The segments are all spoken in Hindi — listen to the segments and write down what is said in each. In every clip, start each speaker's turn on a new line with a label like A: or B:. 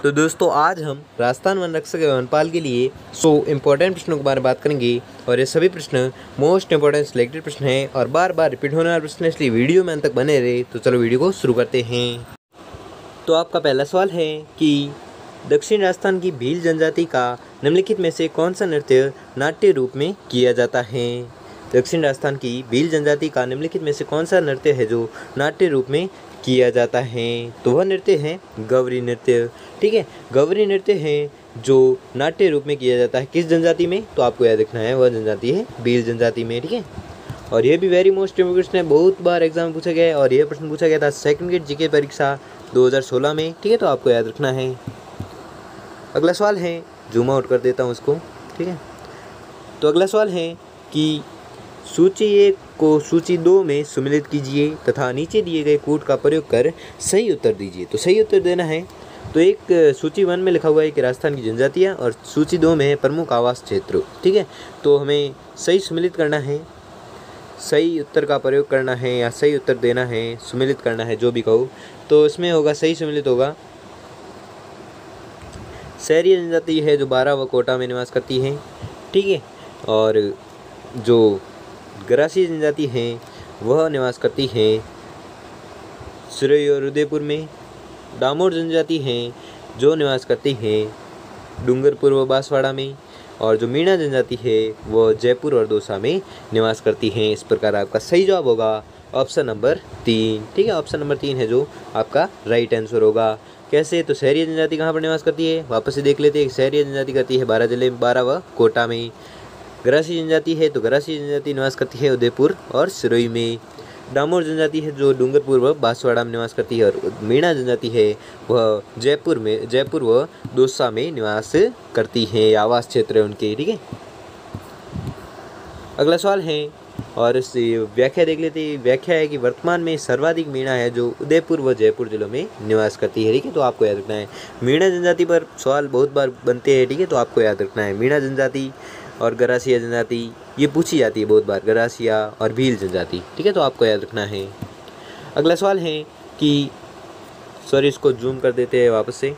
A: तो दोस्तों आज हम राजस्थान वन रक्षक एवं वनपाल के लिए 100 इम्पोर्टेंट प्रश्नों के बारे में बात करेंगे और ये सभी प्रश्न मोस्ट इम्पोर्टेंट सिलेक्टेड प्रश्न हैं और बार बार रिपीट होने वाले प्रश्न, इसलिए वीडियो में अंत तक बने रहे। तो चलो वीडियो को शुरू करते हैं। तो आपका पहला सवाल है कि दक्षिण राजस्थान की भील जनजाति का निम्नलिखित में से कौन सा नृत्य नाट्य रूप में किया जाता है। दक्षिण राजस्थान की भील जनजाति का निम्नलिखित में से कौन सा नृत्य है जो नाट्य रूप में किया जाता है। तो वह नृत्य है गौरी नृत्य। ठीक है, गौरी नृत्य है जो नाट्य रूप में किया जाता है किस जनजाति में, तो आपको याद रखना है वह जनजाति है भील जनजाति में। ठीक है, और यह भी वेरी मोस्ट इम्पोर्टेंट प्रश्न है, बहुत बार एग्जाम में पूछा गया है और यह प्रश्न पूछा गया था सेकंड ग्रेड जीके परीक्षा 2016 में। ठीक है, तो आपको याद रखना है। अगला सवाल है, जूम आउट कर देता हूँ उसको। ठीक है, तो अगला सवाल है कि सूची 1 को सूची 2 में सम्मिलित कीजिए तथा नीचे दिए गए कोड का प्रयोग कर सही उत्तर दीजिए। तो सही उत्तर देना है, तो एक सूची 1 में लिखा हुआ है कि राजस्थान की जनजातियाँ और सूची 2 में है प्रमुख आवास क्षेत्र। ठीक है, तो हमें सही सम्मिलित करना है, सही उत्तर का प्रयोग करना है या सही उत्तर देना है, सम्मिलित करना है, जो भी कहो। तो इसमें होगा सही सम्मिलित होगा शहरी जनजाति है जो 12 व कोटा में निवास करती है। ठीक है, और जो गरासी जनजाति है वह निवास करती है सिरोही और उदयपुर में। डामोर जनजाति है जो निवास करती है डूंगरपुर व बांसवाड़ा में। और जो मीणा जनजाति है वह जयपुर और दौसा में निवास करती हैं। इस प्रकार आपका सही जवाब होगा ऑप्शन नंबर 3। ठीक है, ऑप्शन नंबर 3 है जो आपका राइट आंसर होगा। कैसे, तो शहरी जनजाति कहाँ पर निवास करती है, वापस से देख लेते हैं। शहरी जनजाति करती है 12 जिले में, 12 व कोटा में। गरासी जनजाति है तो गरासी जनजाति निवास करती है उदयपुर और सिरोही में। डामोर जनजाति है जो डूंगरपुर व बांसवाड़ा में निवास करती है। और मीणा जनजाति है वह जयपुर व दौसा में निवास करती है, आवास क्षेत्र है उनके। ठीक है, अगला सवाल है और इस व्याख्या देख लेते हैं। व्याख्या है कि वर्तमान में सर्वाधिक मीणा है जो उदयपुर व जयपुर जिलों में निवास करती है। ठीक है, तो आपको याद रखना है। मीणा जनजाति पर सवाल बहुत बार बनते हैं। ठीक है, तो आपको याद रखना है मीणा जनजाति और गरासिया जनजाति ये पूछी जाती है बहुत बार, गरासिया और भील जनजाति। ठीक है, तो आपको याद रखना है। अगला सवाल है कि सॉरी इसको जूम कर देते हैं वापस से।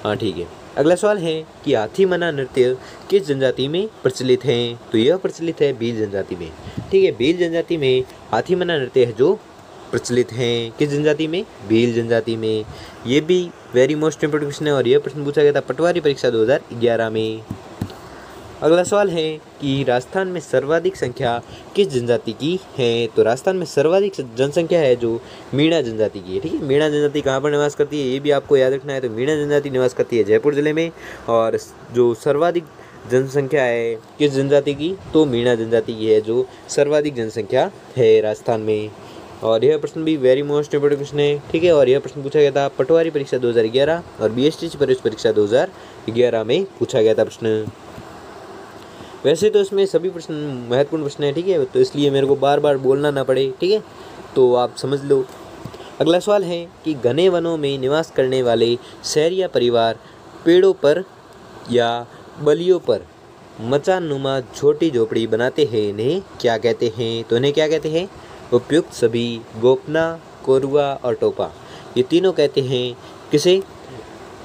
A: हाँ ठीक है, अगला सवाल है कि हाथी मना नृत्य किस जनजाति में प्रचलित है। तो यह प्रचलित है भील जनजाति में। ठीक है, भील जनजाति में हाथी मना नृत्य है जो प्रचलित हैं किस जनजाति में, भील जनजाति में। ये भी वेरी मोस्ट इम्पोर्टेंट क्वेश्चन है और यह प्रश्न पूछा गया था पटवारी परीक्षा 2011 में। अगला सवाल है कि राजस्थान में सर्वाधिक संख्या किस जनजाति की है। तो राजस्थान में सर्वाधिक जनसंख्या है जो मीणा जनजाति की है। ठीक है, मीणा जनजाति कहाँ पर निवास करती है ये भी आपको याद रखना है। तो मीणा जनजाति निवास करती है जयपुर जिले में। और जो सर्वाधिक जनसंख्या है किस जनजाति की, तो मीणा जनजाति की है जो सर्वाधिक जनसंख्या है राजस्थान में। और यह प्रश्न भी वेरी मोस्ट इम्पोर्टेंट क्वेश्चन है। ठीक है, और यह प्रश्न पूछा गया था पटवारी परीक्षा 2011 और बीएसटी प्रवेश परीक्षा 2011 में पूछा गया था प्रश्न। वैसे तो इसमें सभी प्रश्न महत्वपूर्ण प्रश्न है। ठीक है, तो इसलिए मेरे को बार बार बोलना ना पड़े। ठीक है, तो आप समझ लो। अगला सवाल है कि घने वनों में निवास करने वाले शहरिया परिवार पेड़ों पर या बलियों पर मचानुमा छोटी झोपड़ी बनाते हैं, इन्हें क्या कहते हैं। तो इन्हें क्या कहते हैं, उपयुक्त सभी, गोपना, कोरुआ और टोपा, ये तीनों कहते हैं किसे,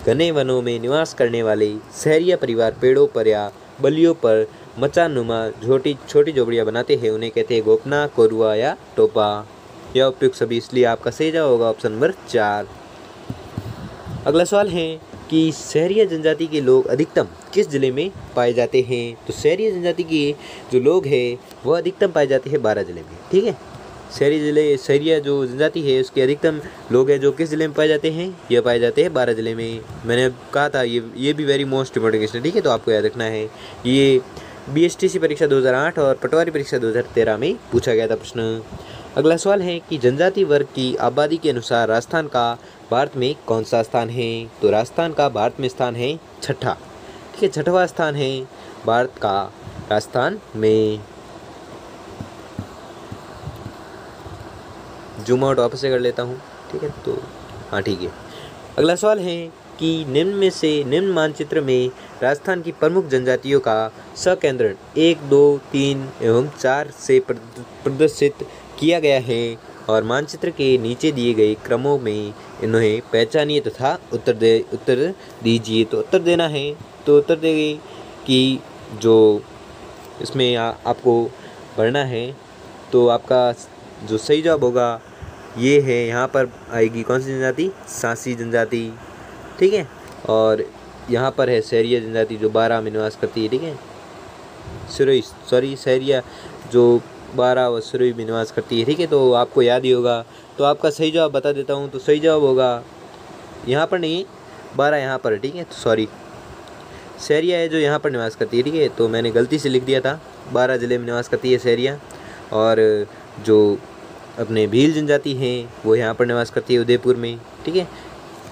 A: घने वनों में निवास करने वाले शहरिया परिवार पेड़ों पर या बलियों पर मचानुमा छोटी झोपड़ियाँ बनाते हैं, उन्हें कहते हैं गोपना, कोरुआ या टोपा या उपयुक्त सभी। इसलिए आपका सही जवाब होगा ऑप्शन नंबर 4। अगला सवाल है कि शहरिया जनजाति के लोग अधिकतम किस जिले में पाए जाते हैं। तो शहरिया जनजाति के जो लोग हैं वह अधिकतम पाए जाते हैं 12 जिले में। ठीक है, शहरिया जो जनजाति है उसके अधिकतम लोग हैं जो किस जिले में पाए जाते हैं, यह पाए जाते हैं 12 जिले में। मैंने कहा था ये भी वेरी मोस्ट इम्पोर्टेंट क्वेश्चन है। ठीक है, तो आपको याद रखना है। ये बीएसटीसी परीक्षा 2008 और पटवारी परीक्षा 2013 में पूछा गया था प्रश्न। अगला सवाल है कि जनजाति वर्ग की आबादी के अनुसार राजस्थान का भारत में कौन सा स्थान है। तो राजस्थान का भारत में स्थान है 6ठा। ठीक है, 6वां स्थान है भारत का राजस्थान में। जूम आउट वापस से कर लेता हूँ। ठीक है, तो हाँ ठीक है। अगला सवाल है कि निम्न में से निम्न मानचित्र में राजस्थान की प्रमुख जनजातियों का सकेंद्रण 1, 2, 3 एवं 4 से प्रदर्शित किया गया है और मानचित्र के नीचे दिए गए क्रमों में इन्हें पहचानिए तथा उत्तर दीजिए। तो उत्तर देना है तो उत्तर देंगे कि जो इसमें आपको भरना है, तो आपका जो सही जवाब होगा ये है, यहाँ पर आएगी कौन सी जनजाति, सांसी जनजाति, ठीक है। और यहाँ पर है सहरिया जनजाति जो बारा में निवास करती है, ठीक है। सहरिया जो बारा व सुरई में निवास करती है, ठीक है। तो आपको याद ही होगा। तो आपका सही जवाब बता देता हूँ। तो सही जवाब होगा यहाँ पर नहीं, बारा यहाँ पर, ठीक है। तो सॉरी, सहरिया है जो यहाँ पर निवास करती है, ठीक है। तो मैंने गलती से लिख दिया था, बारा जिले में निवास करती है सहरिया। और जो अपने भील जनजाति हैं वो यहाँ पर निवास करती है उदयपुर में, ठीक है।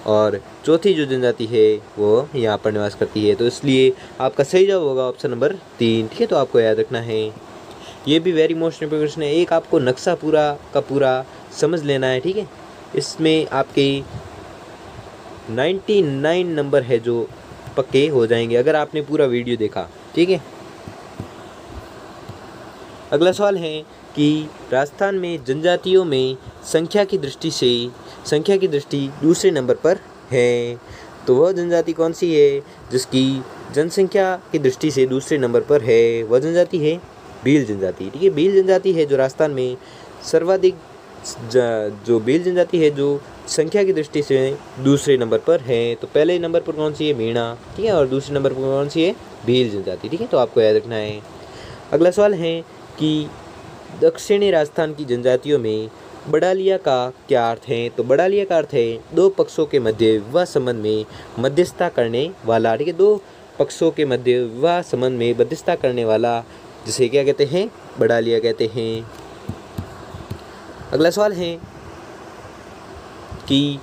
A: और चौथी जो जनजाति है वो यहाँ पर निवास करती है। तो इसलिए आपका सही जवाब होगा ऑप्शन नंबर 3, ठीक है। तो आपको याद रखना है, ये भी वेरी मोस्ट इंपोर्टेंट क्वेश्चन है। एक आपको नक्शा पूरा का पूरा समझ लेना है, ठीक है। इसमें आपके 99 नंबर है जो पक्के हो जाएंगे अगर आपने पूरा वीडियो देखा, ठीक है। अगला सवाल है कि राजस्थान में जनजातियों में संख्या की दृष्टि दूसरे नंबर पर है। तो वह जनजाति कौन सी है जिसकी जनसंख्या की दृष्टि से दूसरे नंबर पर है? वह जनजाति है भील जनजाति, ठीक है। भील जनजाति है जो राजस्थान में सर्वाधिक जो भील जनजाति है जो संख्या की दृष्टि से दूसरे नंबर पर है। तो पहले नंबर पर कौन सी है? मीणा, ठीक है। और दूसरे नंबर पर कौन सी है? भील जनजाति, ठीक है। तो आपको याद रखना है। अगला सवाल है कि दक्षिणी राजस्थान की जनजातियों में बड़ालिया का क्या अर्थ है? तो बड़ालिया का अर्थ है दो पक्षों के मध्य विवाह संबंध में मध्यस्थता करने वाला, ठीक है। दो पक्षों के मध्य विवाह संबंध में मध्यस्थता करने वाला, जिसे क्या कहते हैं? बड़ालिया कहते हैं। अगला सवाल है कि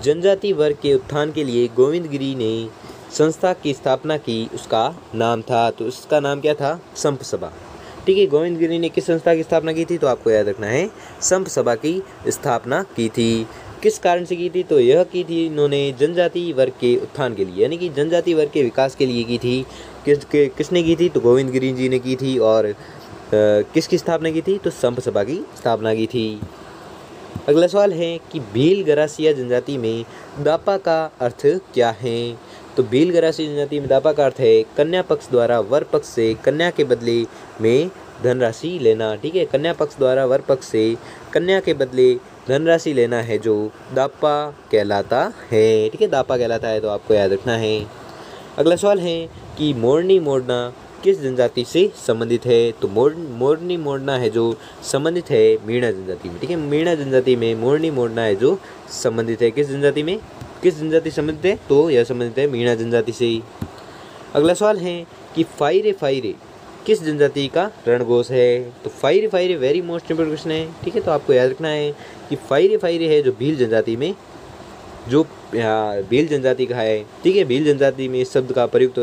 A: जनजाति वर्ग के उत्थान के लिए गोविंद गिरी ने संस्था की स्थापना की, उसका नाम था। तो इसका नाम क्या था? संप सभा, ठीक है। गोविंद गिरी ने किस संस्था की स्थापना की थी? तो आपको याद रखना है, संप सभा की स्थापना की थी। किस कारण से की थी? तो यह की थी इन्होंने जनजाति वर्ग के उत्थान के लिए, यानी कि जनजाति वर्ग के विकास के लिए की थी। किसने की थी? तो गोविंद गिरी जी ने की थी। और किसकी स्थापना की थी? तो संप सभा की स्थापना की थी। अगला सवाल है कि भील गरासिया जनजाति में दापा का अर्थ क्या है? तो भील गरासिया जनजाति में दापा का अर्थ है कन्या पक्ष द्वारा वर पक्ष से कन्या के बदले में धनराशि लेना, ठीक है। कन्या पक्ष द्वारा वर पक्ष से कन्या के बदले धनराशि लेना है जो दापा कहलाता है, ठीक है। दापा कहलाता है, तो आपको याद रखना है। अगला सवाल है कि मोरनी मोरना किस जनजाति से संबंधित है? तो मोरनी मोरना है जो संबंधित है मीणा जनजाति में, ठीक है। मीणा जनजाति में मोरनी मोरना है जो संबंधित है किस जनजाति में? किस जनजाति संबंधित है? तो यह संबंधित है मीणा जनजाति से। अगला सवाल है कि फाइरे फाइरे किस जनजाति का रणघोष है? तो फाइरे फाइरे वेरी मोस्ट इंपोर्टेंट क्वेश्चन है, ठीक है। तो आपको याद रखना है कि फाइरे फाइरे है जो भील जनजाति में, जो भील जनजाति का है, ठीक है। भील जनजाति में इस शब्द का प्रयुक्त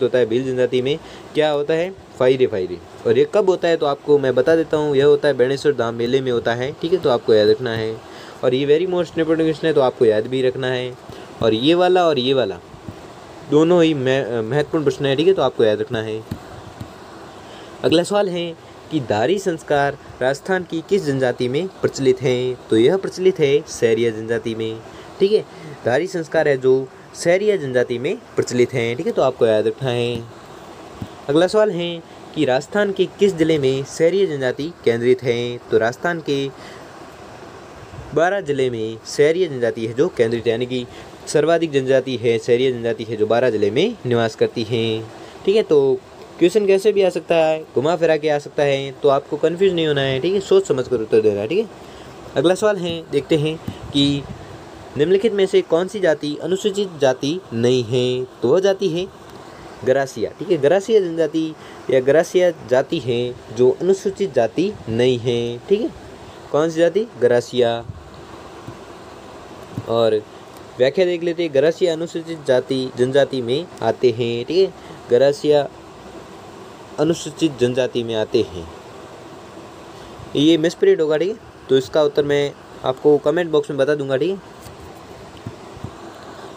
A: होता है। भील जनजाति में क्या होता है? फाइरे फाइरे। और ये कब होता है? तो आपको मैं बता देता हूँ, यह होता है बेणेश्वर धाम मेले में होता है, ठीक है। तो आपको याद रखना है। और ये वेरी मोस्ट इंपोर्टेंट क्वेश्चन है, तो आपको याद भी रखना है। और ये वाला दोनों ही महत्वपूर्ण प्रश्न है, ठीक है। तो आपको याद रखना है। अगला सवाल है कि धारी संस्कार राजस्थान की किस जनजाति में प्रचलित हैं? तो यह प्रचलित है सहरिया जनजाति में, ठीक है। धारी संस्कार है जो सहरिया जनजाति में प्रचलित हैं, ठीक है। तो आपको याद रखना है। अगला सवाल है कि राजस्थान के किस जिले में सहरिया जनजाति केंद्रित है? तो राजस्थान के 12 जिले में सहरिया जनजाति है जो केंद्रित है, यानी कि सर्वाधिक जनजाति है सहरिया जनजाति है जो 12 जिले में निवास करती हैं, ठीक है। तो क्वेश्चन कैसे भी आ सकता है, घुमा फिरा के आ सकता है, तो आपको कंफ्यूज नहीं होना है, ठीक है। सोच समझ कर उत्तर देना है, ठीक है। अगला सवाल है, देखते हैं कि निम्नलिखित में से कौन सी जाति अनुसूचित जाति नहीं है? तो वह जाति है गरासिया, ठीक है। गरासिया जनजाति या गरासिया जाति है जो अनुसूचित जाति नहीं है, ठीक है। कौन सी जाति? गरासिया। और व्याख्या देख लेते हैं। गरासिया अनुसूचित जाति जनजाति में आते हैं, ठीक है। गरासिया अनुसूचित जनजाति में आते हैं। ये मिसप्रिंट होगा, ठीक है। तो इसका उत्तर मैं आपको कमेंट बॉक्स में बता दूंगा, ठीक है।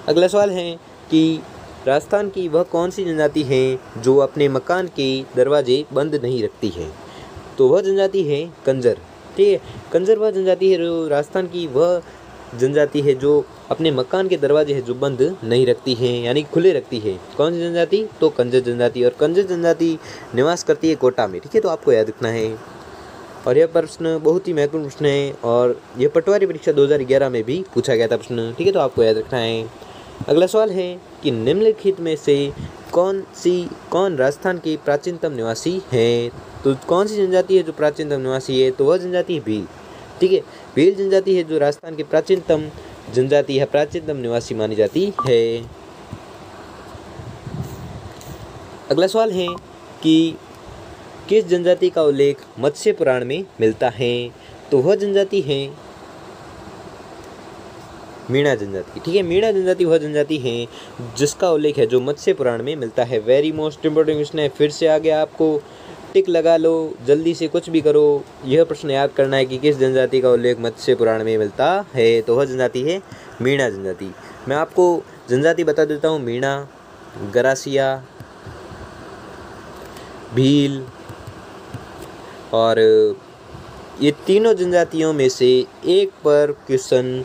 A: अगला सवाल है कि राजस्थान की वह कौन सी जनजाति है जो अपने मकान के दरवाजे बंद नहीं रखती है? तो वह जनजाति है कंजर, ठीक है। कंजर वह जनजाति है जो राजस्थान की वह जनजाति है जो अपने मकान के दरवाजे है जो बंद नहीं रखती है, यानी खुले रखती है। कौन सी जनजाति? तो कंजर जनजाति। और कंजर जनजाति निवास करती है कोटा में, ठीक है। तो आपको याद रखना है। और यह प्रश्न बहुत ही महत्वपूर्ण प्रश्न है और यह पटवारी परीक्षा 2011 में भी पूछा गया था प्रश्न, ठीक है। तो आपको याद रखना है। अगला सवाल है कि निम्नलिखित में से कौन राजस्थान की प्राचीनतम निवासी है? तो कौन सी जनजाति है जो प्राचीनतम निवासी है? तो वह जनजाति है भील, ठीक है। भील जनजाति है जो राजस्थान की प्राचीनतम जनजाति है, प्राचीनतम निवासी मानी जाती है। अगला सवाल है कि किस जनजाति का उल्लेख मत्स्य पुराण में मिलता है? तो वह जनजाति है मीणा जनजाति, ठीक है। मीणा जनजाति वह जनजाति है जिसका उल्लेख है जो मत्स्य पुराण में मिलता है। वेरी मोस्ट इंपोर्टेंट क्वेश्चन है, फिर से आ गया, आपको टिक लगा लो, जल्दी से कुछ भी करो। यह प्रश्न याद करना है कि किस जनजाति का उल्लेख मत्स्य पुराण में मिलता है? तो वह जनजाति है मीणा जनजाति। मैं आपको जनजाति बता देता हूँ, मीणा, गरासिया, भील, और ये तीनों जनजातियों में से एक पर क्वेश्चन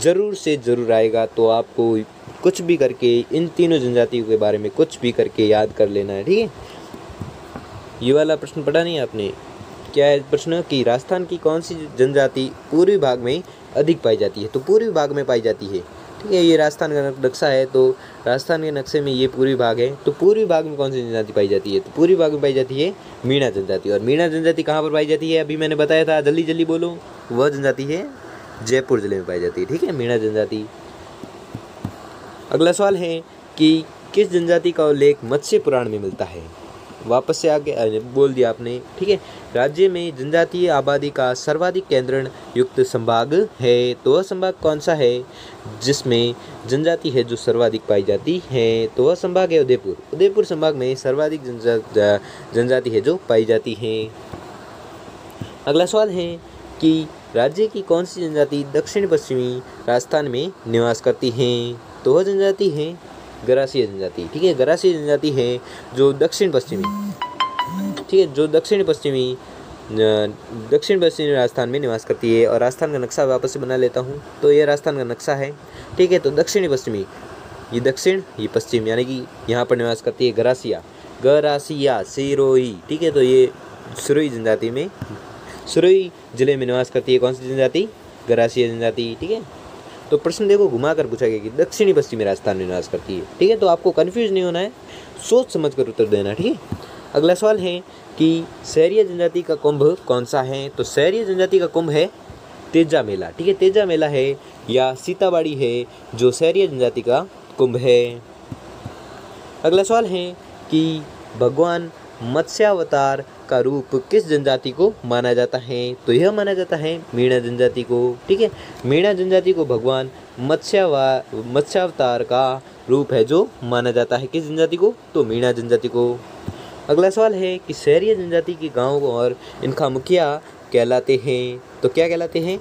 A: ज़रूर से ज़रूर आएगा। तो आपको कुछ भी करके इन तीनों जनजातियों के बारे में कुछ भी करके याद कर लेना है, ठीक है। ये वाला प्रश्न पढ़ा नहीं आपने? क्या है प्रश्न कि राजस्थान की कौन सी जनजाति पूर्वी भाग में अधिक पाई जाती है? तो पूर्वी भाग में पाई जाती है, ठीक है। ये राजस्थान का नक्शा है, तो राजस्थान के नक्शे में ये पूर्वी भाग है। तो पूर्वी भाग में कौन सी जनजाति पाई जाती है? तो पूर्वी भाग में पाई जाती है मीणा जनजाति। और मीणा जनजाति कहाँ पर पाई जाती है? अभी मैंने बताया था, जल्दी जल्दी बोलो। वह जनजाति है जयपुर जिले में पाई जाती है, ठीक है, मीणा जनजाति। अगला सवाल है कि किस जनजाति का उल्लेख मत्स्य पुराण में मिलता है? वापस से आगे बोल दिया आपने, ठीक है। राज्य में जनजातीय आबादी का सर्वाधिक केंद्रण युक्त संभाग है। तो वह संभाग कौन सा है जिसमें जनजाति है जो सर्वाधिक पाई जाती है? तो वह संभाग है उदयपुर। उदयपुर संभाग में सर्वाधिक जनजाति है जो पाई जाती है। अगला सवाल है कि राज्य की कौन सी जनजाति दक्षिण पश्चिमी राजस्थान में निवास करती है? तो वह जनजाति है गरासिया जनजाति, ठीक है। गरासिया जनजाति है जो दक्षिण पश्चिमी, ठीक है, जो दक्षिण पश्चिमी राजस्थान में निवास करती है। और राजस्थान का नक्शा वापस से बना लेता हूँ। तो ये राजस्थान का नक्शा है, ठीक है। तो दक्षिणी पश्चिमी, ये दक्षिण, ये पश्चिम, यानी कि यहाँ पर निवास करती है गरासिया सिरोही, ठीक है। तो ये सिरोही जनजाति में, सिरोही जिले में निवास करती है कौन सी जनजाति? गरासिया जनजाति, ठीक है। तो प्रश्न देखो घुमा कर पूछा गया कि दक्षिणी पश्चिमी राजस्थान में निवास करती है, ठीक है। तो आपको कंफ्यूज नहीं होना है, सोच समझ कर उत्तर देना, ठीक है। अगला सवाल है कि सहरिया जनजाति का कुंभ कौन सा है? तो सहरिया जनजाति का कुंभ है तेजा मेला, ठीक है। तेजा मेला है या सीताबाड़ी है जो सहरिया जनजाति का कुंभ है। अगला सवाल है कि भगवान मत्स्यावतार का रूप किस जनजाति को माना जाता है? तो यह माना जाता है मीणा जनजाति को, ठीक है। मीणा जनजाति को भगवान मत्स्यावतार का रूप है जो माना जाता है किस जनजाति को? तो मीणा जनजाति को। अगला सवाल है कि सहरिया जनजाति के गांव और इनका मुखिया कहलाते हैं। तो क्या कहलाते हैं?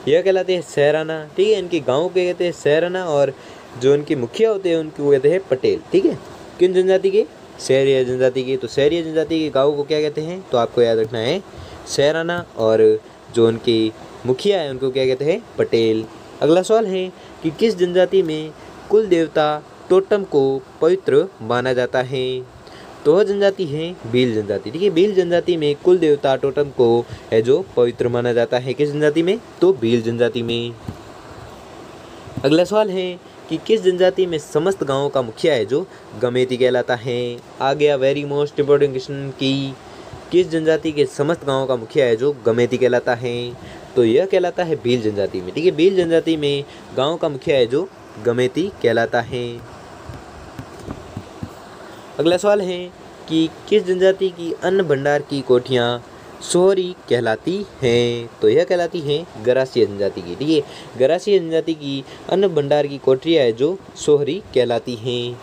A: यह कहलाते हैं सहराना, ठीक है। इनके गाँव के कहते हैं सहराना और जो इनके मुखिया होते हैं उनको कहते हैं पटेल, ठीक है। किन जनजाति के? सहरिया जनजाति की। तो सहरिया जनजाति के गाँव को क्या कहते हैं? तो आपको याद रखना है सहराना, और जो उनके मुखिया है उनको क्या कहते हैं? पटेल। अगला सवाल है कि किस जनजाति में कुल देवता टोटम को पवित्र माना जाता है? तो वह जनजाति है भील जनजाति, ठीक है। भील जनजाति में कुल देवता टोटम को है जो पवित्र माना जाता है किस जनजाति में? तो भील जनजाति में। अगला सवाल है कि किस जनजाति में समस्त गांवों का मुखिया है जो गमेती कहलाता है? आ गया वेरी मोस्ट इंपोर्टेंट क्वेश्चन कि किस जनजाति के समस्त गांवों का मुखिया है जो गमेती कहलाता है? तो यह कहलाता है भील जनजाति में, ठीक है। भील जनजाति में गांव का मुखिया है जो गमेती कहलाता है। अगला सवाल है कि किस जनजाति की अन्न भंडार की कोठियाँ सोहरी कहलाती हैं? तो यह कहलाती है गरासिया जनजाति की, ठीक है। गरासिया जनजाति की अन्न भंडार की कोठरियाँ है जो सोहरी कहलाती हैं।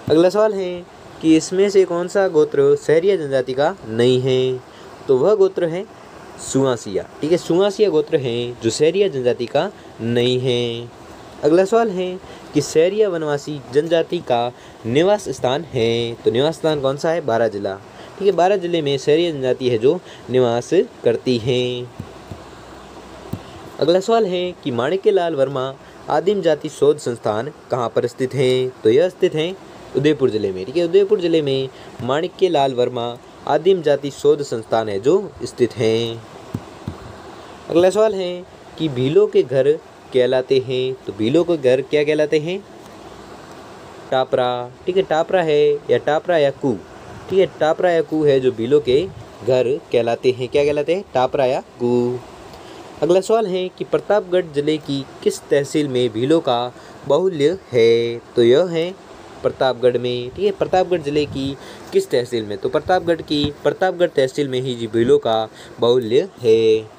A: अगला सवाल है कि इसमें से कौन सा गोत्र सहरिया जनजाति का नहीं है? तो वह गोत्र है सुआसिया, ठीक है। सुआसिया गोत्र है जो सहरिया जनजाति का नहीं है। अगला सवाल है कि सहरिया वनवासी जनजाति का निवास स्थान है। तो निवास स्थान कौन सा है? बारां जिला। ठीक है, 12 जिले में शहरी जनजाति है जो निवास करती हैं। अगला सवाल है कि माणिक्यलाल वर्मा आदिम जाति शोध संस्थान कहाँ पर स्थित हैं? तो यह स्थित हैं उदयपुर जिले में। ठीक है, उदयपुर जिले में माणिक्यलाल वर्मा आदिम जाति शोध संस्थान है जो स्थित हैं। अगला सवाल है कि भीलों के घर कहलाते हैं, तो भीलों के घर क्या कहलाते हैं? टापरा। ठीक है, टापरा है या टापरा या कू। ठीक है, टापरा या कू है जो भीलों के घर कहलाते हैं। क्या कहलाते हैं? टापरा या कू। अगला सवाल है कि प्रतापगढ़ जिले की किस तहसील में भीलों का बाहुल्य है? तो यह है प्रतापगढ़ में। ठीक है, प्रतापगढ़ जिले की किस तहसील में? तो प्रतापगढ़ तहसील में ही भीलों का बाहुल्य है।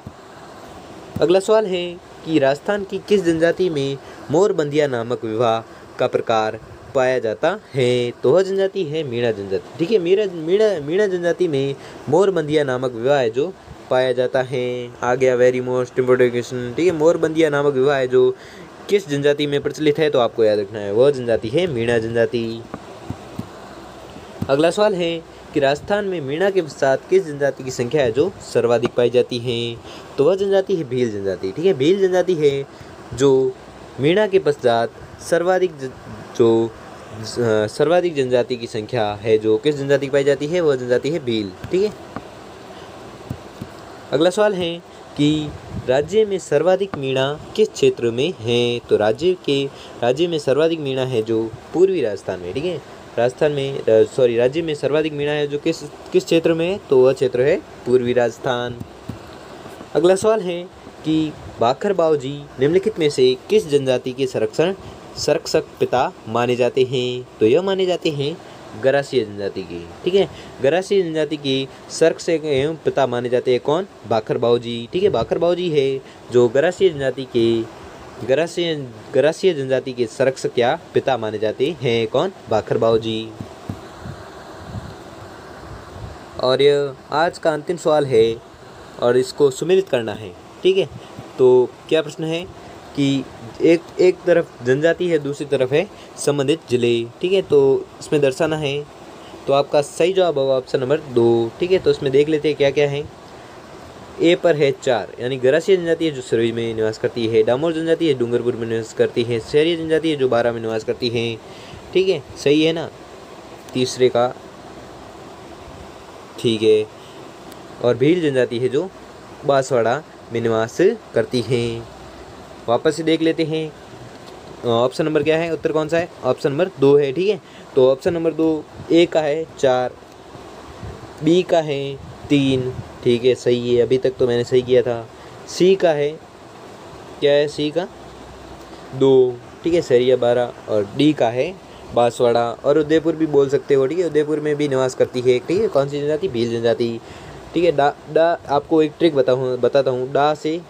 A: अगला सवाल है कि राजस्थान की किस जनजाति में मोरबंदिया नामक विवाह का प्रकार पाया जाता है? तो वह जनजाति है मीणा जनजाति। ठीक है, मीणा जनजाति में मोरबंदिया नामक विवाह है जो पाया जाता है। आ गया वेरी मोस्ट इम्पोर्टेंट क्वेश्चन। ठीक है, मोरबंदिया नामक विवाह है जो किस जनजाति में प्रचलित है? तो आपको याद रखना है वह जनजाति है मीणा जनजाति। अगला सवाल है कि राजस्थान में मीणा के पश्चात किस जनजाति की संख्या है जो सर्वाधिक पाई जाती है? तो वह जनजाति है भील जनजाति। ठीक है, भील जनजाति है जो मीणा के पश्चात सर्वाधिक जनजाति की संख्या है जो किस जनजाति की पाई जाती है? वह जनजाति है भील। ठीक है, अगला सवाल है कि राज्य में सर्वाधिक मीणा किस क्षेत्र में है? तो राज्य में सर्वाधिक मीणा है जो पूर्वी राजस्थान में। ठीक है, राज्य में सर्वाधिक मीणा है जो किस क्षेत्र में है? तो वह क्षेत्र है पूर्वी राजस्थान। अगला सवाल है कि भाखर बावजी निम्नलिखित में से किस जनजाति के संरक्षक पिता माने जाते हैं? तो यह माने जाते हैं गरासिया जनजाति की। ठीक है, गरासिया जनजाति की संरक्षक एवं पिता माने जाते हैं कौन? भाखर बावजी। ठीक है, भाखर बावजी है जो गरासिया जनजाति के संरक्षक या पिता माने जाते हैं कौन? भाखर बावजी। और यह आज का अंतिम सवाल है और इसको सुमेलित करना है। ठीक है, तो क्या प्रश्न है कि एक तरफ जनजाति है, दूसरी तरफ है संबंधित जिले। ठीक है, तो इसमें दर्शाना है। तो आपका सही जवाब होगा ऑप्शन नंबर 2। ठीक है, तो इसमें देख लेते हैं क्या क्या है। ए पर है 4, यानी गरासिया जनजाति है जो सिरोही में निवास करती है, डामोर जनजाति है डूंगरपुर में निवास करती है, शहरी जनजाति है जो बारा में निवास करती है। ठीक है, सही है ना? तीसरे का ठीक है। और भील जनजाति है जो बांसवाड़ा में निवास करती हैं। वापस से देख लेते हैं ऑप्शन नंबर क्या है, उत्तर कौन सा है? ऑप्शन नंबर 2 है। ठीक है, तो ऑप्शन नंबर 2 ए का है 4, बी का है 3। ठीक है, सही है, अभी तक तो मैंने सही किया था। सी का है क्या है? सी का 2। ठीक है, सरिया 12। और डी का है बांसवाड़ा। और उदयपुर भी बोल सकते हो। ठीक है, उदयपुर में भी निवास करती है। ठीक है, कौन सी जनजाति? भील जनजाति। ठीक है, डा आपको एक ट्रिक बताता हूँ। डा से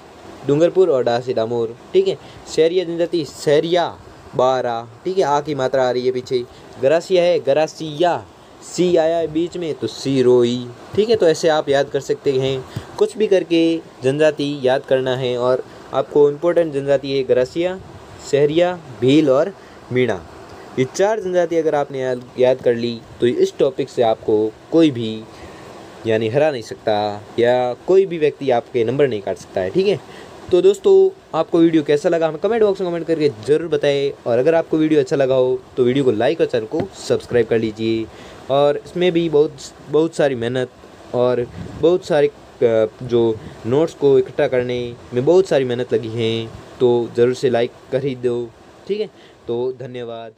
A: डूंगरपुर और डा से डामोर। ठीक है, शहरिया जनजाति शहरिया 12। ठीक है, आ की मात्रा आ रही है पीछे। गरासिया है गरासिया, सी आया है बीच में तो सिरोही। ठीक है, तो ऐसे आप याद कर सकते हैं। कुछ भी करके जनजाति याद करना है। और आपको इम्पोर्टेंट जनजाति है गरासिया, शहरिया, भील और मीणा। ये 4 जनजाति अगर आपने याद कर ली तो इस टॉपिक से आपको कोई भी यानी हरा नहीं सकता, या कोई भी व्यक्ति आपके नंबर नहीं काट सकता है। ठीक है, तो दोस्तों आपको वीडियो कैसा लगा हमें कमेंट बॉक्स में कमेंट करके ज़रूर बताएं। और अगर आपको वीडियो अच्छा लगा हो तो वीडियो को लाइक और चैनल को सब्सक्राइब कर लीजिए। और इसमें भी बहुत सारी मेहनत और बहुत सारे जो नोट्स को इकट्ठा करने में बहुत सारी मेहनत लगी है, तो ज़रूर से लाइक कर ही दो। ठीक है, तो धन्यवाद।